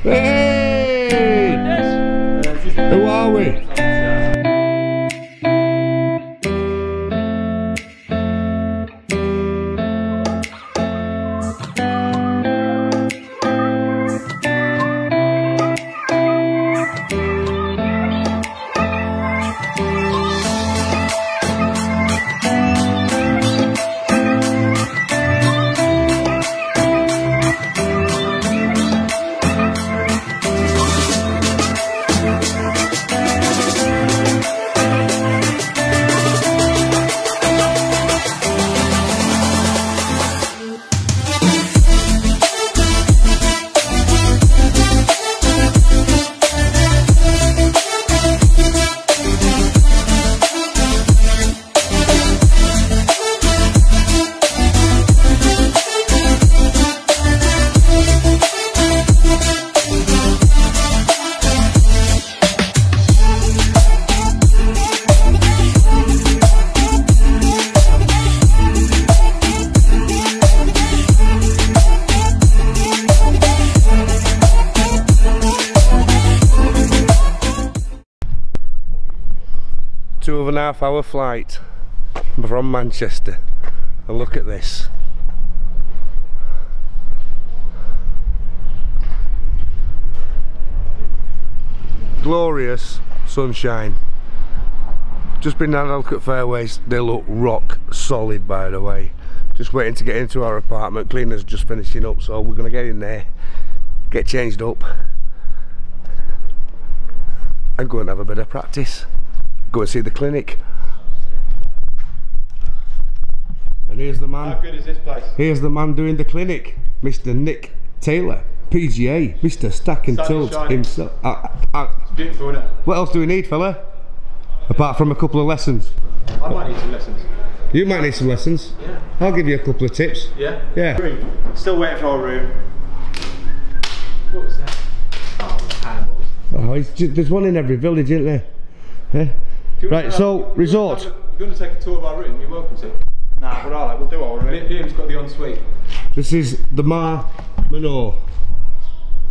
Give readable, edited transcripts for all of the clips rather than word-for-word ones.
Hey! Who are we? Two-and-a-half-hour flight from Manchester, and look at this. Glorious sunshine. Just been down to look at fairways. They look rock solid, by the way. Just waiting to get into our apartment. Cleaner's just finishing up, so we're gonna get in there, get changed up, and go and have a bit of practice. Go and see the clinic. And here's the man. How good is this place? Here's the man doing the clinic, Mr. Nick Taylor, PGA, Mr. Stack and Tilt himself. It's beautiful, isn't it? What else do we need, fella? Apart from a couple of lessons. I might need some lessons. You might need some lessons. Yeah. I'll give you a couple of tips. Yeah? Yeah. Room. Still waiting for our room. What was that? Oh, There's one in every village, isn't there? Yeah. Right, so resort. If you want to take a tour of our room, you're welcome to. Nah, but alright, we'll do our room. Liam's got the ensuite. This is the Mar Manor. I'll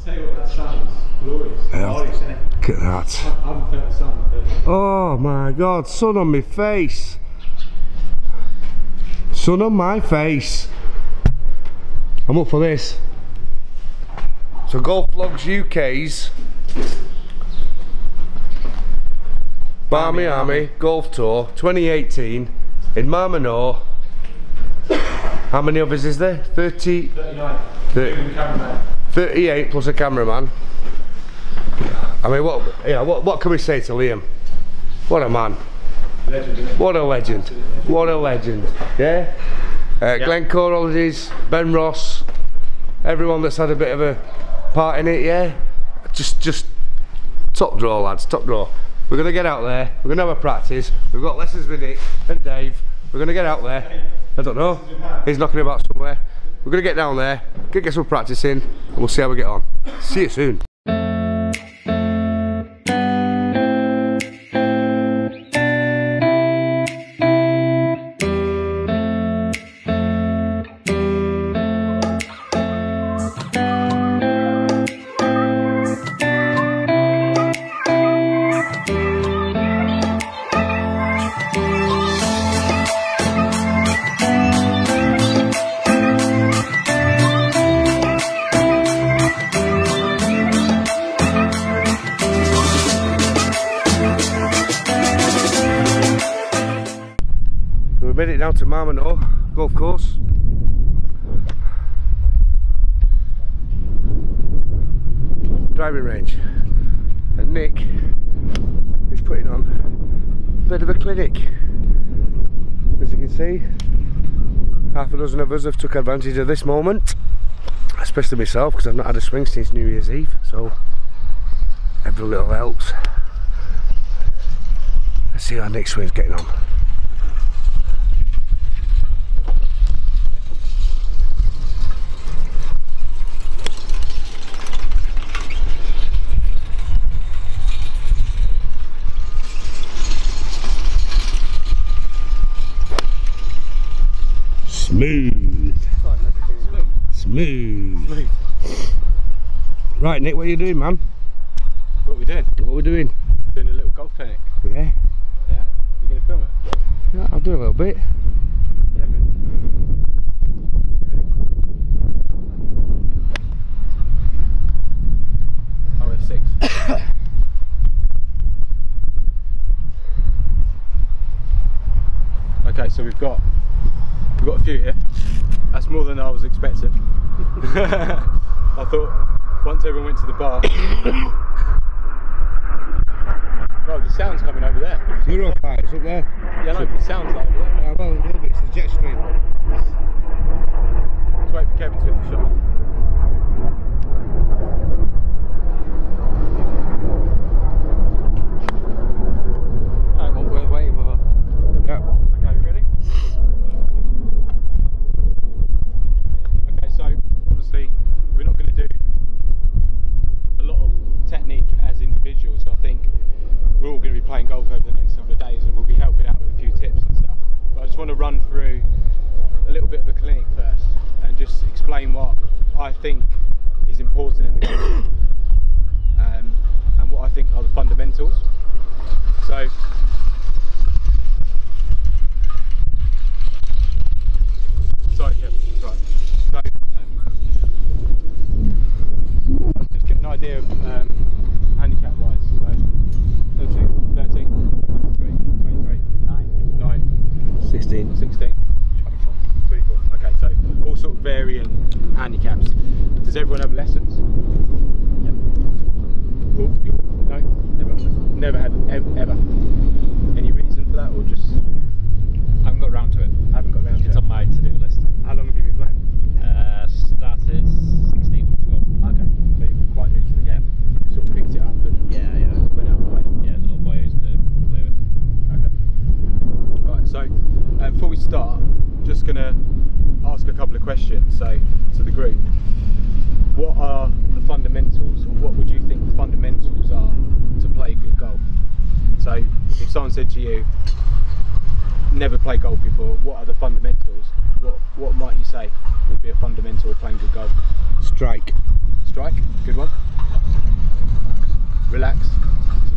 tell you what, that sounds glorious. Glorious, isn't it? Look at that. I haven't felt the sun. Oh my God, sun on my face. Sun on my face. I'm up for this. So Golf Vlogs UK's Bar Miami Golf Tour 2018 in Mar Manor. How many of us is there? 39. 38 plus a cameraman. I mean, what can we say to Liam? What a man. Legend, isn't it? What a legend. What a legend. Yeah? Glencore Holidays, Ben Ross, everyone that's had a bit of a part in it, yeah? Just top draw, lads, top draw. We're going to get out there, we're going to have a practice, we've got lessons with Nick and Dave, we're going to get out there, I don't know, he's knocking about somewhere, we're going to get down there, get some practice in, and we'll see how we get on. See you soon. We made it down to Mar Manor golf course. Driving range. And Nick is putting on a bit of a clinic. As you can see, half a dozen of us have took advantage of this moment, especially myself, because I've not had a swing since New Year's Eve, so every little helps. Let's see how Nick's swing's getting on. Smooth. Smooth. Right, Nick, what are you doing, man? What are we doing? What are we doing? Doing a little golf clinic. Yeah. Yeah? You going to film it? Yeah, I'll do a little bit. Yeah, man. Oh, we have 6. Okay, so we've got a few here. That's more than I was expecting. I thought once everyone went to the bar. Oh, the sound's coming over there. You're on fire, it's up there. Yeah, no, but the sound's like over there. Yeah, well, a little bit, it's the jet stream. Let's wait for Kevin to get the shot. Hang on, we're waiting for her. Yeah. Okay, ready? Okay, so obviously we're not going to do a lot of technique as individuals. I think we're all going to be playing golf over the next couple of days and we'll be helping out with a few tips and stuff. But I just want to run through a little bit of a clinic first and just explain what I think is important in the golf and what I think are the fundamentals. So sorry, Kevin. Right. So, let's just get an idea of handicap wise. So, 13, 23, 23, 9, 16. 16, 24. Okay, so all sort of varying handicaps. Does everyone have lessons? Yep. No? Never had, ever. Any reason for that, or just? I haven't got round to it. Haven't got round to it. It's on my to-do list. How long have you been playing? Started 16 months ago. Okay, so you're quite new to the game. You sort of picked it up and Yeah. went out and played. Yeah, the little boy I used to play with. Okay. Right, so before we start, just going to ask a couple of questions to the group. What are the fundamentals, or what would you think the fundamentals are to play good golf? So if someone said to you, never played golf before, what are the fundamentals? What might you say would be a fundamental of playing good golf? Strike. Strike, good one. Relax.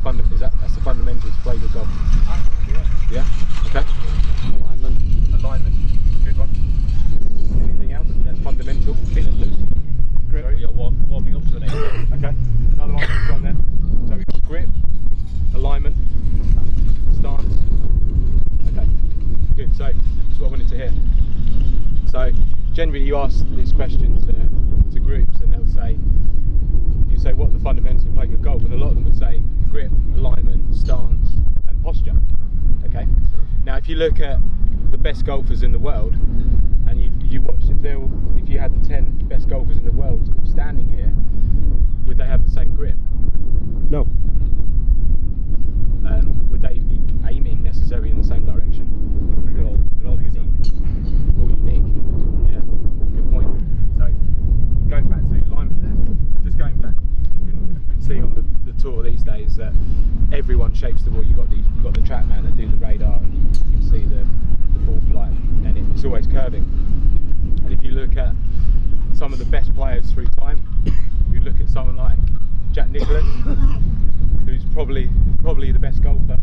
That's the fundamental to play good golf. Yeah. Okay. Alignment. Good one. Anything else? That's fundamental. Feeling loose. Grip. You're warming up to the next day. Okay. Another one. Good one then. So we've got grip, alignment, stance. Okay. Good. So that's what I wanted to hear. So generally, you ask this question to groups, and they'll say, you say, what are the fundamentals of playing good golf? And a lot of them would say grip, alignment, stance, and posture. Okay. Now, if you look at the best golfers in the world, and you watch if you had the 10 best golfers in the world standing here, would they have the same grip? No. Would they be aiming necessarily in the same direction? They're all unique. All unique. Yeah. Good point. So going back to the alignment there, just going back, you can see on the tour these days that everyone shapes the ball. You've got the TrackMan that do the radar, and you can see the ball flight, and it's always curving. And if you look at some of the best players through time, you look at someone like Jack Nicklaus, who's probably the best golfer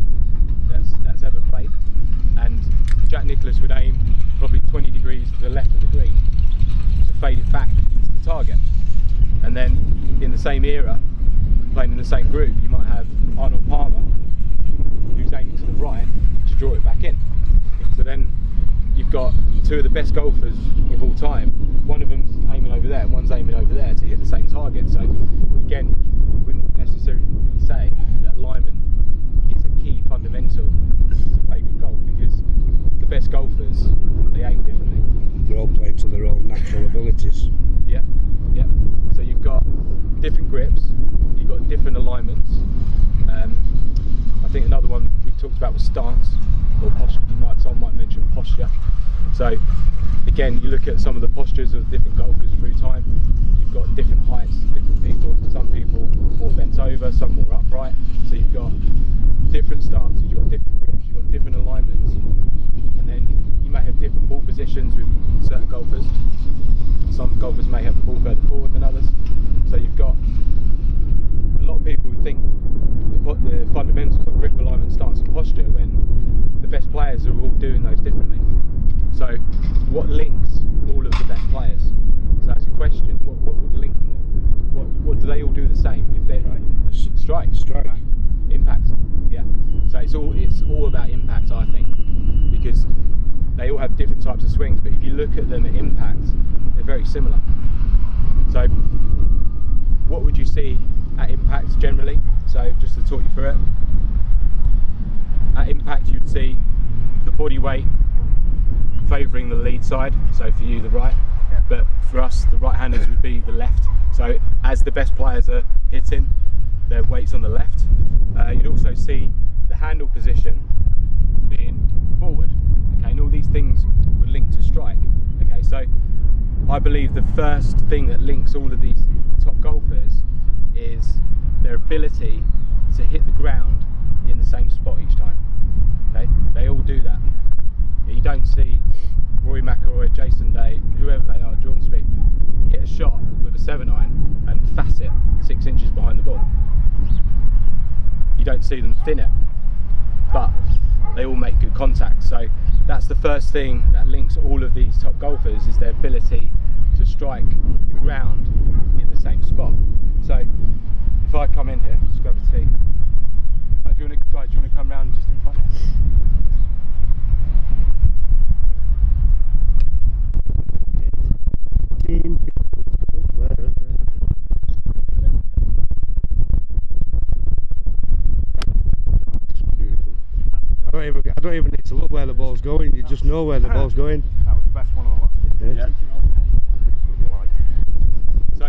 that's ever played, and Jack Nicklaus would aim probably 20 degrees to the left of the green to fade it back into the target. And then in the same era, playing in the same group, you might have Arnold Palmer, who's aiming to the right to draw it back in. So then you've got two of the best golfers of all time. One of them's aiming over there, and one's aiming over there to hit the same target. So again, you wouldn't necessarily say that alignment is a key fundamental to play good golf, because the best golfers, they aim differently. They're all playing to their own natural abilities. Yeah, yeah. So you've got different grips, you've got different alignments. I think another one we talked about was stance, or posture. Someone might mention posture. So again, you look at some of the postures of different golfers through time. You've got different heights, different people. Some people more bent over, some more upright. So you've got different stances, you've got different grips, you've got different alignments, and then you may have different ball positions with certain golfers. Some golfers may have the ball further forward than others. So you've got Strike. Impact. Yeah. So it's all about impact, I think, because they all have different types of swings, but if you look at them at impact, they're very similar. So what would you see at impact generally? So just to talk you through it, at impact you'd see the body weight favouring the lead side, so for you the right, but for us the right handers would be the left. So as the best players are hitting, their weight's on the left. You'd also see the handle position being forward, okay, and all these things would link to strike. Okay, so I believe the first thing that links all of these top golfers is their ability to hit the ground in the same spot each time. Okay, they all do that. You don't see Rory McIlroy, Jason Day, whoever they are, Jordan Spieth, hit a shot with a 7-iron and facet 6 inches behind the ball. You don't see them thin it, but they all make good contact. So that's the first thing that links all of these top golfers, is their ability to strike the ground in the same spot. So if I come in here, just grab a tee. Do you want to come round just in front? I don't even need to look where the ball's going, you just know where the ball's going. That was the best one of the lot. Yeah. So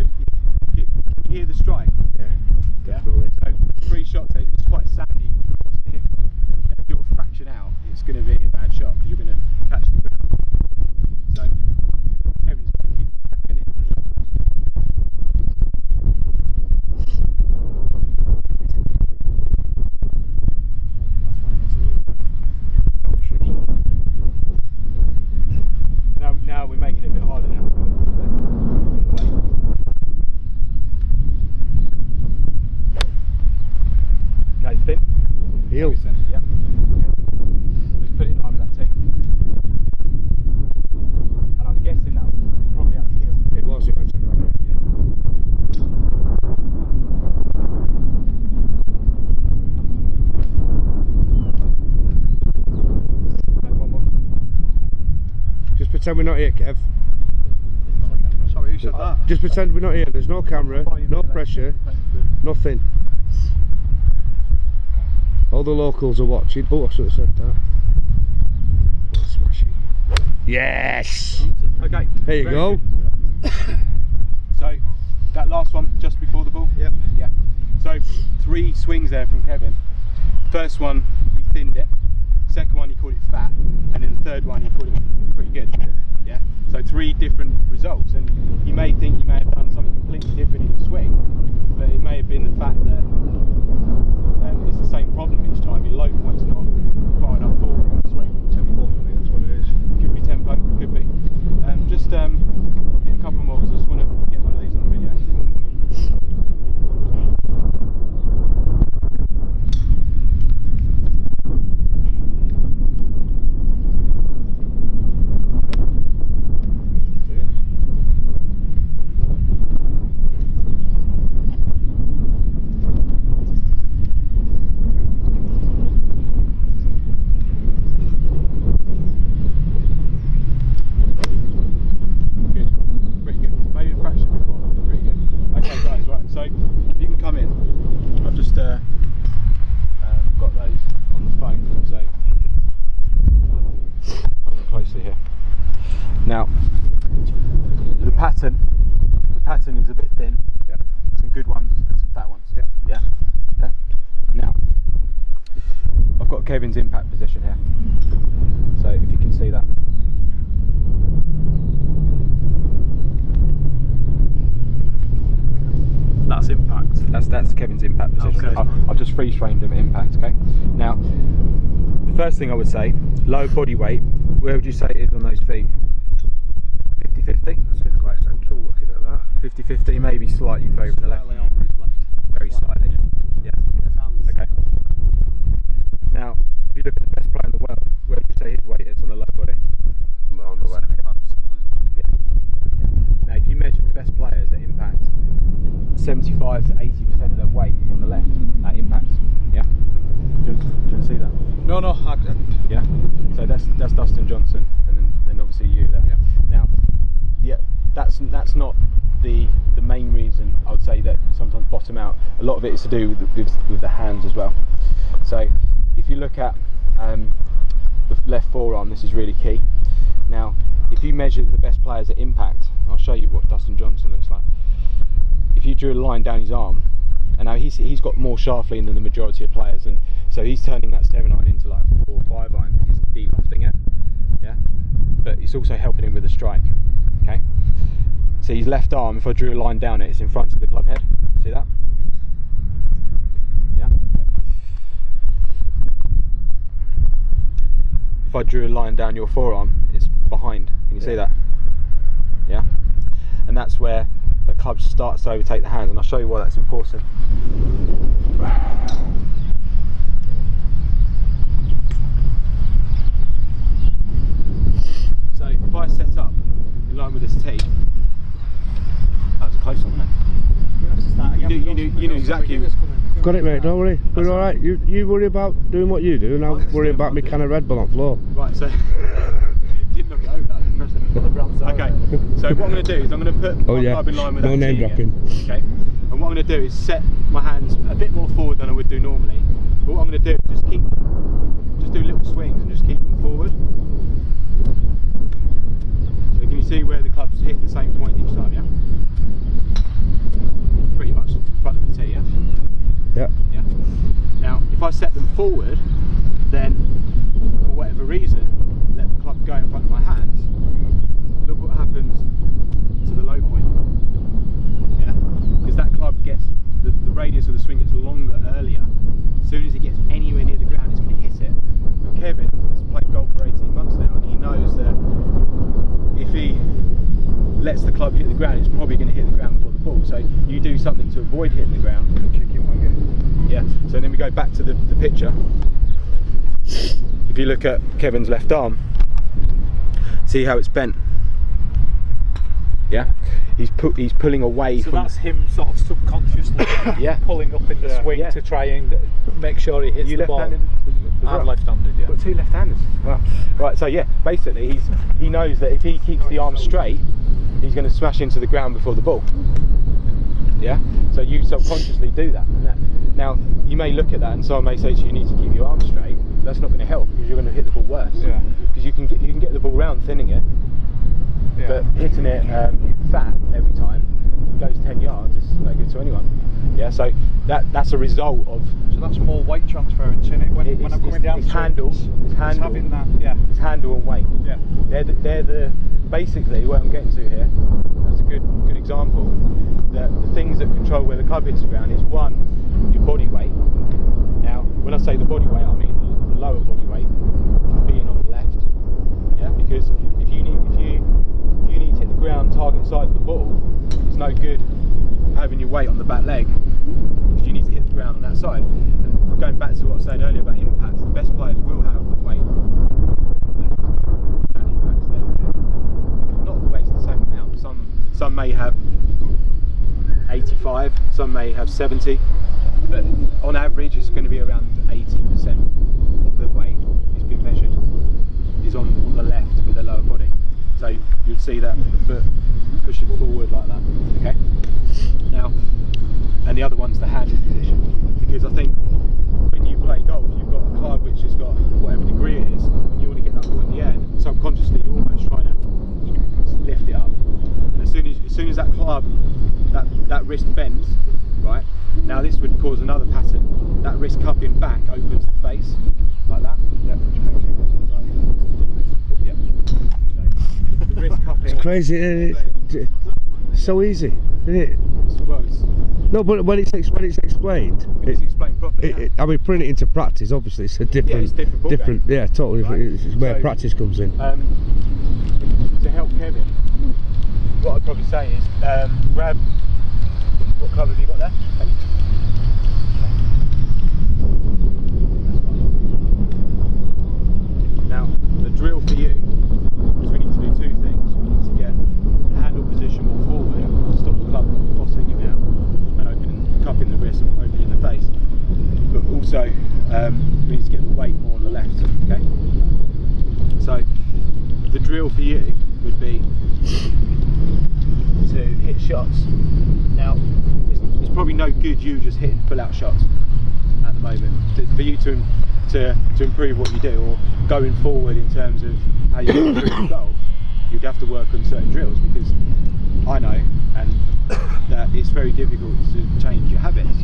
you hear the strike? Yeah, definitely. So 3 shots, it's quite sandy across the hip. If you're fraction out, it's going to be a bad shot because you're going to catch the ground. So Kevin's got to keep cracking it. Now we're making it a bit harder now. Okay, thin. Heel. Yeah. Just put it in line with that tee. And I'm guessing that was probably at the heel. It was, it went to the right. Just pretend we're not here, Kev. Sorry, who said that? Just pretend we're not here. There's no camera, no pressure, nothing. All the locals are watching. Oh, I should have said that. Oh, smashing. Yes! Okay. There you go. So that last one just before the ball. Yep. Yeah. So 3 swings there from Kevin. First one he thinned it. Second one he called it fat, and then the third one he called it pretty good. Yeah. So 3 different results, and you may think you may have done something completely different in the swing, but it may have been the fact that it's the same problem each time. Your low point's not far enough forward in the swing. Tempo, I think that's what it is. Could be tempo, could be. Just hit a couple more because I just want to get one of these on the video. Now, the pattern is a bit thin. Yeah. Some good ones and some fat ones. Yeah. Yeah. Okay. Now, I've got Kevin's impact position here. So if you can see that. That's impact. That's Kevin's impact position. Okay. I've just freeze framed him at impact. Okay. Now, the first thing I would say, low body weight. Where would you say it is on those feet? 50-50? Seems quite central looking at that. 50-50, maybe slightly favouring the left. Slightly over his left. Very slightly. Yeah. Okay. Now, if you look at the best player in the world, where would you say his weight is on the low body? On the left. Yeah. Now, if you measure the best players at impact, 75 to 80% of their weight on the left at impact. Yeah. Do you want to see that? No, no. Yeah. So that's Dustin Johnson, and then obviously you there. Yeah. Now, yeah, that's not the main reason I would say that sometimes bottom out. A lot of it is to do with the hands as well. So if you look at the left forearm, this is really key. Now, if you measure the best players at impact, I'll show you what Dustin Johnson looks like. If you drew a line down his arm, and now he's got more shaft lean than the majority of players, and so he's turning that 7-iron into like 4 or 5-iron. He's de-lofting it, yeah. But it's also helping him with the strike. Okay. So his left arm, if I drew a line down it, it's in front of the club head. See that? Yeah. If I drew a line down your forearm, it's behind. Can you see that? Yeah. And that's where the club starts to overtake the hands, and I'll show you why that's important. So if I set up in line with this tee, that was a close one, wasn't it? You knew exactly. Got it, mate, don't worry. We're alright. You worry about doing what you do, and I'll worry about me can of Red Bull on floor. Right, so you didn't knock it over, that was impressive. Okay, so what I'm going to do is I'm going to put my club in line with that no name tee, dropping. yeah? Okay, and what I'm going to do is set my hands a bit more forward than I would do normally. But what I'm going to do is just do little swings and just keep them forward. So can you see where the clubs hit the same point each time, yeah? Pretty much in front of the tee, yeah? Yeah. Yeah. Now, if I set them forward, then for whatever reason, let the club go in front of my hands, look what happens to the low point. Yeah? Because that club gets, the radius of the swing gets longer earlier. As soon as it gets anywhere near the ground, it's going to hit it. But Kevin has played golf for 18 months now, and he knows that if he lets the club hit the ground, it's probably going to hit the ground before the ball. So you do something to avoid hitting the ground. Yeah, so then we go back to the picture. If you look at Kevin's left arm, see how it's bent? Yeah, he's pulling away So from. that's him sort of subconsciously Yeah. pulling up in the swing to try and make sure he hits You the ball. left-handed? I'm left-handed, yeah. Got 2 left-handers. Wow. Right, so yeah, basically he knows that if he keeps the arm straight, he's going to smash into the ground before the ball. Yeah, so you subconsciously do that. Now you may look at that and someone may say to you, you need to keep your arm straight. That's not going to help because you're going to hit the ball worse. Yeah. Because you can get the ball round thinning it, Yeah. but hitting it fat every time goes 10 yards. It's no good to anyone. Yeah, so that's a result of. So that's more weight transference in it when I'm coming down. It's handle. It's having that. Yeah. It's handle and weight. Yeah. They're the basically what I'm getting to here. That's a good example. The things that control where the club hits the ground is one, your body weight. Now, when I say the body weight, I mean the lower body weight being on the left. Yeah, because if you need to hit the ground target side of the ball, it's no good having your weight on the back leg because you need to hit the ground on that side. And going back to what I was saying earlier about impacts, the best players will have the weight on the left. And impacts they will do. Not always the same amount. Some may have 85, some may have 70, but on average it's going to be around 80% of the weight is being measured is on the left with the lower body. So you'd see that with the foot pushing forward like that. Okay. Now, and the other one's the handle position, because I think when you play golf, you've got a club which has got whatever degree it is, and you want to get that ball in the air, and subconsciously you're almost trying to lift it up. And as soon as that club, that wrist bends, right? Now this would cause another pattern. That wrist cupping back opens the face like that. Yep. Yep. So the wrist cupping. It's crazy, isn't it? It's so easy, isn't it? Well, No, but when it's explained, it's explained properly. I mean, putting it into practice, obviously, it's a different, it's different, yeah, totally. Right. It's where So, practice comes in. To help Kevin, what I'd probably say is grab. What club have you got there? Now, the drill for you is we need to do 2 things. We need to get the handle position more forward to stop the club bossing you out, and also we need to get the weight more on the left. Okay. So the drill for you would be to hit shots. Now, it's probably no good you just hitting full-out shots at the moment. For you to improve what you do, or going forward in terms of how you improve golf, you'd have to work on certain drills, because I know that it's very difficult to change your habits.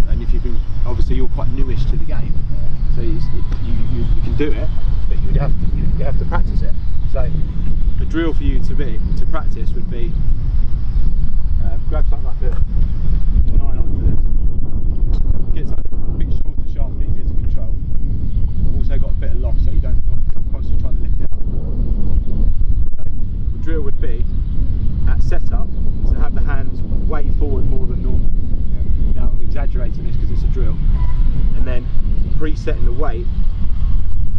And if you've been, obviously you're quite newish to the game, so you can do it, but you have to practice it. So the drill for you to practice would be grab something like a 9-iron for this. Get something a bit shorter, sharp, easier to control. Also got a bit of loft, so you don't constantly trying to lift it up. So the drill would be at setup to have the hands way forward more than normal. Now I'm exaggerating this because it's a drill, and then presetting the weight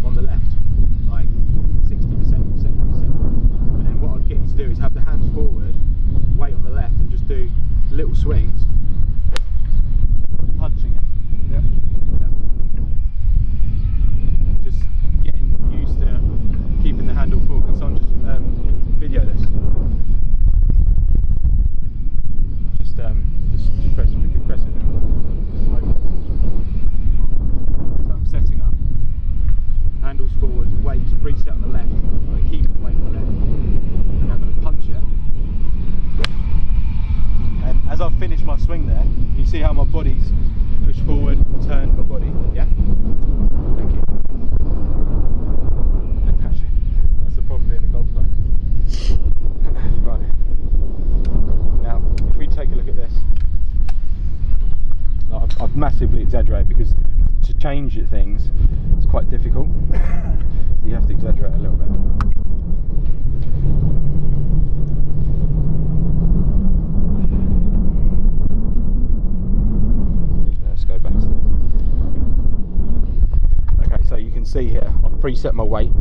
on the left, like 60%, 70%. And then what I'd get you to do is have the hands forward, weight on the left, and just do little swings, punching it. Yep. Yep. Just getting used to keeping the handle forward. Can someone just video this? Just press, we can press it now. So I'm setting up, handles forward, weights preset on the left. I'm going to keep the weight on the left, and I'm going to punch it. And as I finish my swing there, you see how my body's pushed forward, turn my body. Yeah? Thank you. And catch it. That's the problem being a golf player. Right. Now, if we take a look at this, I've massively exaggerated, because to change things is quite difficult. So you have to exaggerate a little bit. Let's go back to that. Okay, so you can see here, I've preset my weight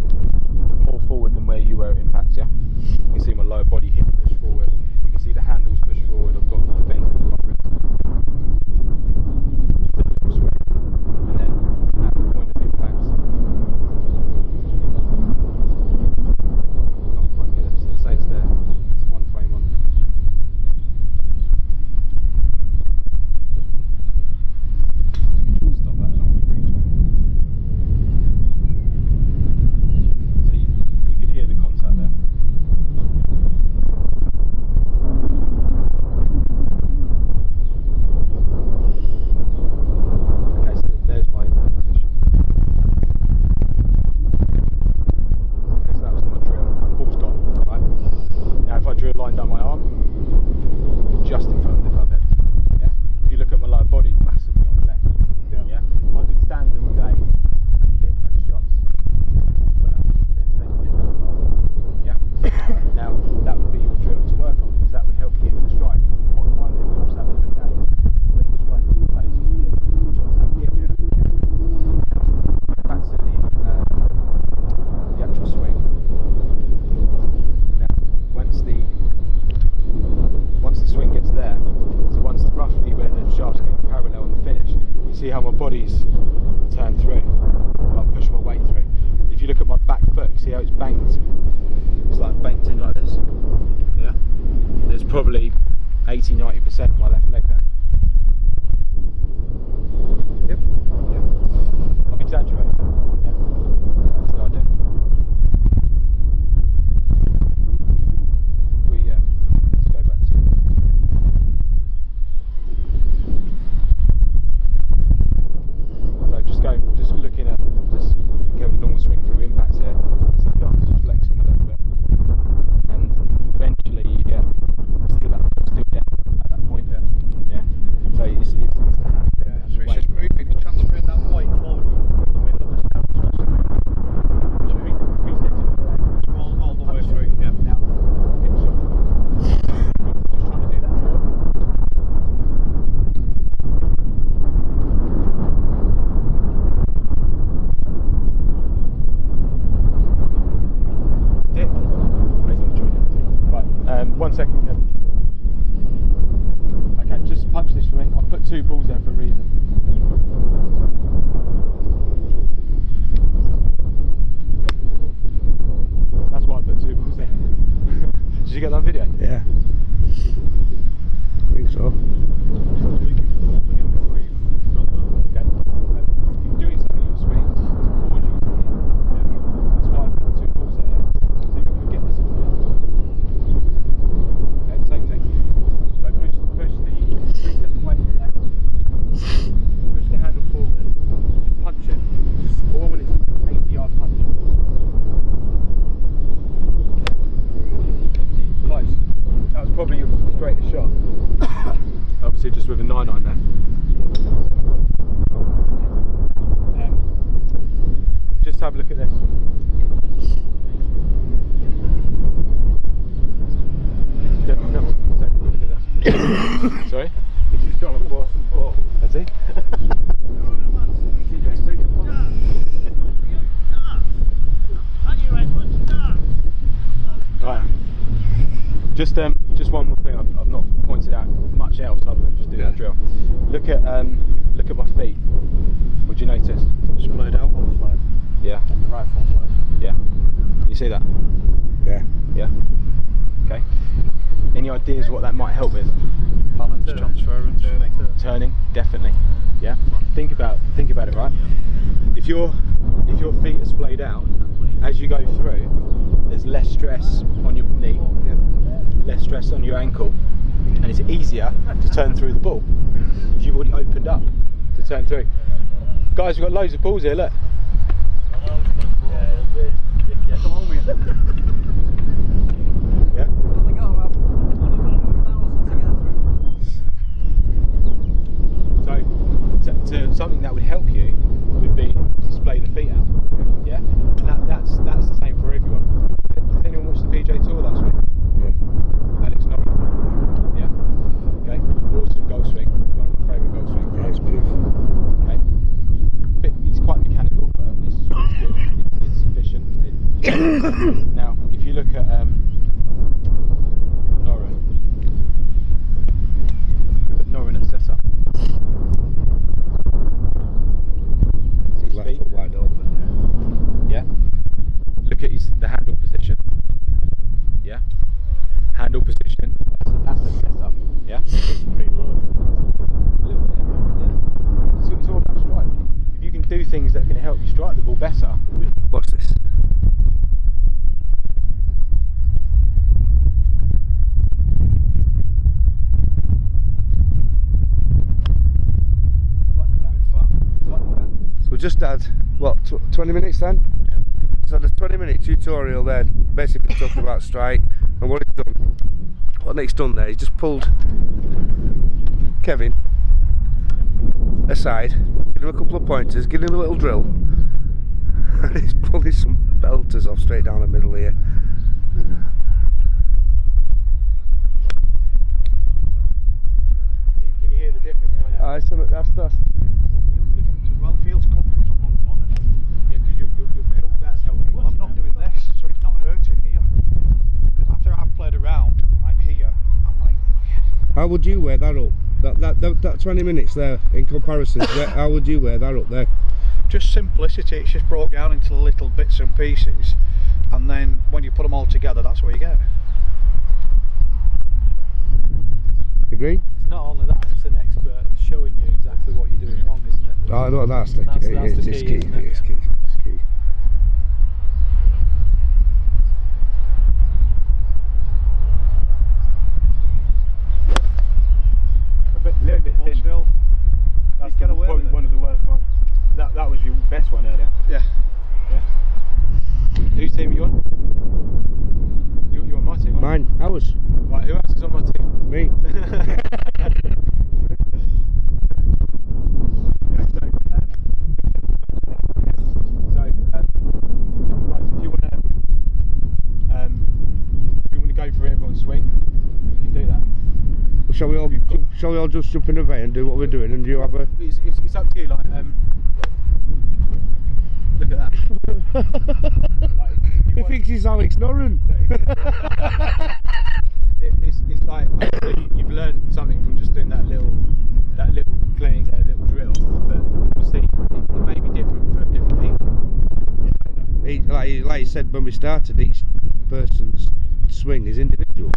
more forward than where you were at impact, yeah? You can see my lower body hip push forward. You can see the handles push forward. I've got the bend in the front wrist. Swing. And then at the point of impact, can't quite get it, it says there, it's one frame on. Stop that long free swing. So you can hear the contact there. See how my body's turned through, and I push my weight through. If you look at my back foot, you see how it's banked? It's like banked in like this. Yeah? There's probably 80-90% of my left leg there. Yep. Yep. I'm exaggerating. Yeah. That's no idea. Let's go back to just looking at, just go with a normal swing through impacts here. See the arms flexing a little bit, and eventually you get still that at that point. Yeah. So it's the hand. Yeah. So it's just moving, it's transferring that weight forward from the middle of the scalp. So we reset it all the way through. Yeah. Now, finish off. Just trying to do that. Right, 1 second. Okay, just punch this for me. I've put 2 balls there for a reason. line there. Just have a look at this. Sorry? He's got a Boston ball. Has he? Right. Just one more thing. I've not pointed out much else other than just doing that drill. Look at my feet. What do you notice? Splayed out one side. Yeah. And the right one side. Yeah. You see that? Yeah. Yeah. Okay. Any ideas what that might help with? Balance, transference, Turning, definitely. Yeah. Think about it, right? If your feet are splayed out, as you go through, there's less stress on your knee, less stress on your ankle, and it's easier to turn through the ball because you've already opened up to turn through. Guys, we've got loads of balls here. Look. Yeah. So something that would help you would be to splay the feet out. Yeah. And that's the same for everyone. Did anyone watch the PGA Tour last week? Yeah. Alex Norris. Yeah. Okay. Awesome golf swing. One of my favourite golf swings. Yeah, it's beautiful. Okay. It's quite mechanical, but it's good. It's sufficient. Now, if you look at Norin at setup. Left foot wide open. Yeah. Look at the handle position. Yeah. Handle position. That's the setup. Yeah. So it's all about strike. If you can do things that can help you strike the ball better. Watch this. So we just had, what, 20 minutes then? Yeah. So the 20-minute tutorial there, basically talking about strike and what he's done. What Nick's done there, he just pulled Kevin aside, give him a couple of pointers, give him a little drill. And he's pulling some belters off straight down the middle here. Can you hear the difference? That's Well, it feels comfortable on it. Yeah, because that's helping. Well, I'm not doing this, so it's not hurting here. But after I've played around, like here, I'm like, how would you wear that up? That 20 minutes there in comparison, how would you wear that up there? just simplicity. It's just broke down into little bits and pieces, and then when you put them all together, that's what you get. Agree? It's not only that, it's an expert showing you exactly what you're doing wrong, isn't it? Oh, no, that's the key. That's the It's key, key. isn't it? It's key. It's key. Little bit thin. Still, That's get away probably with it. one of the worst ones. That was your best one earlier. yeah. Whose team are you on? You're on my team, aren't you? Mine, ours, Right, who else is on my team? me. Right, if you want to go for everyone's swing, you can do that. Well, shall we all just jump in the bay and do what we're doing, and you have a... It's up to you. Like, look at that. Like, if you He want- thinks he's Alex Norrin. it's like you've learned something from just doing that little clinic, that little drill. But you see, it may be different for different people. Like you said when we started, each person's swing is individual.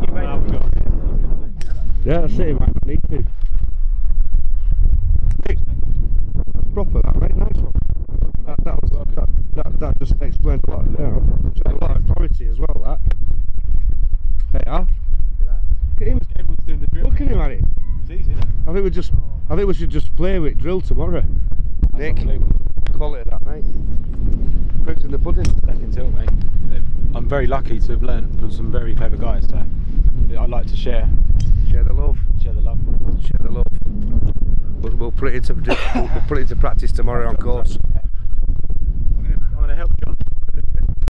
You may not be Yeah, that's it, you might need to. That's proper, that, mate, nice one. That just explained a lot, you know, a lot of authority as well, that. There you are. Look at him. Everyone's doing the drill. Look at him at it. It's easy, isn't it? I think we should just play with drill tomorrow. Nick, quality of that, mate. Proof's in the pudding. Second tilt, mate. I'm very lucky to have learned from some very clever guys today. we'll put it into practice tomorrow on course.